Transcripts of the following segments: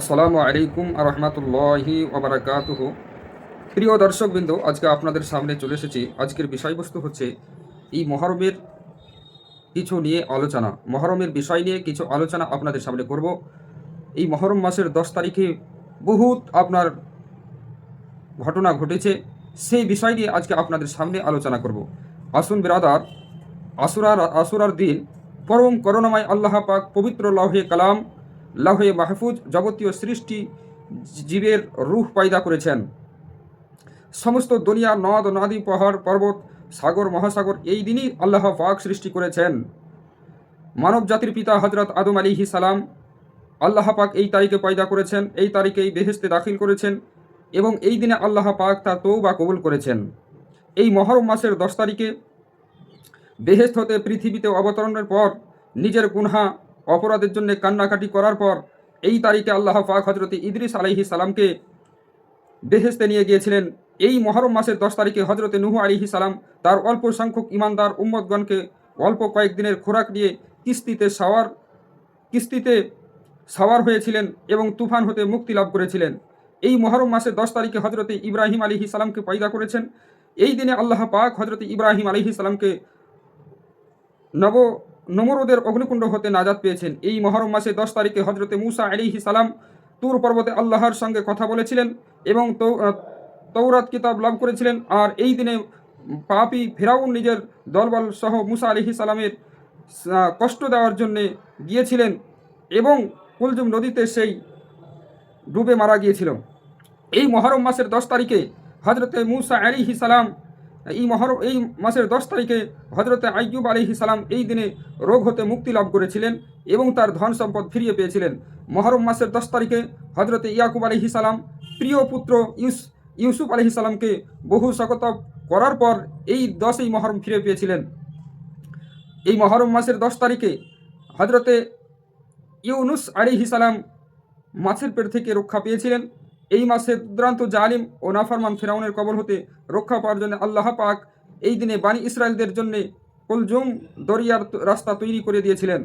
আসসালামু আলাইকুম রহমতুল্লাহি ওবরাকাতুহু। প্রিয় দর্শকবৃন্দ, আজকে আপনাদের সামনে চলে এসেছি। আজকের বিষয়বস্তু হচ্ছে এই মহরমের কিছু নিয়ে আলোচনা। মহরমের বিষয় নিয়ে কিছু আলোচনা আপনাদের সামনে করব। এই মহরম মাসের 10 তারিখে বহুত আপনার ঘটনা ঘটেছে, সেই বিষয় নিয়ে আজকে আপনাদের সামনে আলোচনা করব। আসুন বিরাদার, আসুরার দিন পরম করুণাময় আল্লাহ পাক পবিত্র লাহে কালাম, লাহে মাহফুজ যাবতীয় সৃষ্টি জীবের রূহ পয়দা করেছেন। সমস্ত দুনিয়া নদ নদী পাহাড় পর্বত সাগর মহাসাগর এই দিনই আল্লাহ পাক সৃষ্টি করেছেন। মানব জাতির পিতা হজরত আদম আলাইহিস সালাম আল্লাহ পাক এই তারিখে পয়দা করেছেন, এই তারিখেই বেহেশতে দাখিল করেছেন এবং এই দিনে আল্লাহ পাক তা তওবা কবুল করেছেন। এই মহরম মাসের 10 তারিখে বেহেশত হতে পৃথিবীতে অবতরণের পর নিজের গুনহা অপরাধের জন্য কান্নাকাটি করার পর এই তারিখে আল্লাহ পাক হজরত ইদ্রিস আলাইহিস সালামকে বেহেশতে নিয়ে গিয়েছিলেন। এই মহরম মাসের 10 তারিখে হজরতে নূহ আলাইহিস সালাম তার অল্প সংখ্যক ইমানদার উম্মতগণকে অল্প কয়েকদিনের খোরাক দিয়ে কিস্তিতে সাওয়ার হয়েছিলেন এবং তুফান হতে মুক্তি লাভ করেছিলেন। এই মহরম মাসের 10 তারিখে হজরতে ইব্রাহিম আলাইহিস সালামকে পয়দা করেছেন। এই দিনে আল্লাহ পাক হজরতে ইব্রাহিম আলাইহিস সালামকে নমরুদের অগ্নিকুণ্ড হতে নাজাত পেয়েছেন। এই মহরম মাসে 10 তারিখে হজরতে মুসা আলাইহিস সালাম তুর পর্বতে আল্লাহর সঙ্গে কথা বলেছিলেন এবং তৌরাত কিতাব লাভ করেছিলেন। আর এই দিনে পাপী ফেরাউন নিজের দলবল সহ মুসা আলাইহিস সালামের কষ্ট দেওয়ার জন্যে গিয়েছিলেন এবং কুলজুম নদীতে সেই ডুবে মারা গিয়েছিল। এই মহরম মাসের 10 তারিখে হজরতে মুসা আলাইহিস সালাম এই মাসের 10 তারিখে হজরতে আইয়ুব আলাইহিস সালাম এই দিনে রোগ হতে মুক্তি লাভ করেছিলেন এবং তার ধন সম্পদ ফিরিয়ে পেয়েছিলেন। মহরম মাসের 10 তারিখে হজরতে ইয়াকুব আলাইহিস সালাম প্রিয় পুত্র ইউসুফ আলাইহিস সালামকে বহু শকত করার পর এই 10ই মহরম ফিরে পেয়েছিলেন। এই মহরম মাসের 10 তারিখে হজরতে ইউনুস আলাইহিস সালাম মাছের পেট থেকে রক্ষা পেয়েছিলেন। এই মাসে দুর্দান্ত জালিম ও নাফরমান ফেরাউনের কবল হতে রক্ষা পাওয়ার জন্য আল্লাহ পাক এই দিনে বানি ইসরায়েলদের জন্য কুলজুম দরিয়ার রাস্তা তৈরি করে দিয়েছিলেন।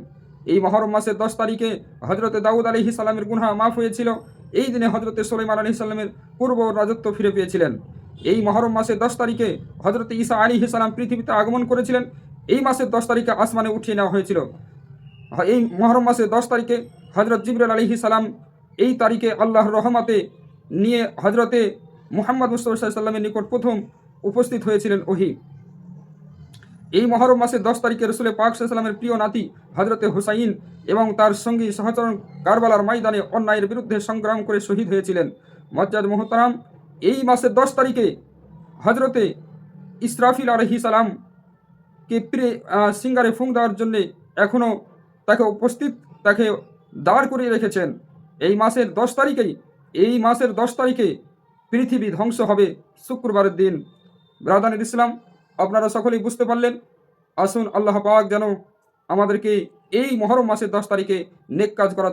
এই মহরম মাসের 10 তারিখে হজরতে দাউদ আলাইহিস সালামের গুনাহ মাফ হয়েছিল। এই দিনে হজরতে সুলাইমান আলাইহিস সালামের পূর্ব রাজত্ব ফিরে পেয়েছিলেন। এই মহরম মাসের 10 তারিখে হজরতে ঈসা আলাইহিস সালাম পৃথিবীতে আগমন করেছিলেন। এই মাসের 10 তারিখে আসমানে উঠিয়ে নেওয়া হয়েছিল। এই মহরম মাসের 10 তারিখে হজরত জিবরাইল আলাইহিস সালাম এই তারিখে আল্লাহর রহমতে নিয়ে হজরতে মুহাম্মদ মুস্তাফা সাল্লামের নিকট প্রথম উপস্থিত হয়েছিলেন ওহী। এই মহরম মাসের 10 তারিখে রসুল পাক সাল্লামের প্রিয় নাতি হজরতে হুসাইন এবং তার সঙ্গী সহচরণ কারবালার ময়দানে অন্যায়ের বিরুদ্ধে সংগ্রাম করে শহীদ হয়েছিলেন। মজ্জাদ মোহতারাম, এই মাসের 10 তারিখে হজরতে ইসরাফিল আলাইহিস সালামকে সিঙ্গারে ফুঁক দেওয়ার জন্য এখনও তাকে দাঁড় করিয়ে রেখেছেন। এই মাসের 10 তারিখে পৃথিবী ধ্বংস হবে শুক্রবারের দিন। ব্রাদানের ইসলাম, আপনারা সকলেই বুঝতে পারলেন। আসুন আল্লাহ পাক যেন আমাদেরকে এই মহরম মাসের 10 তারিখে নেক কাজ করা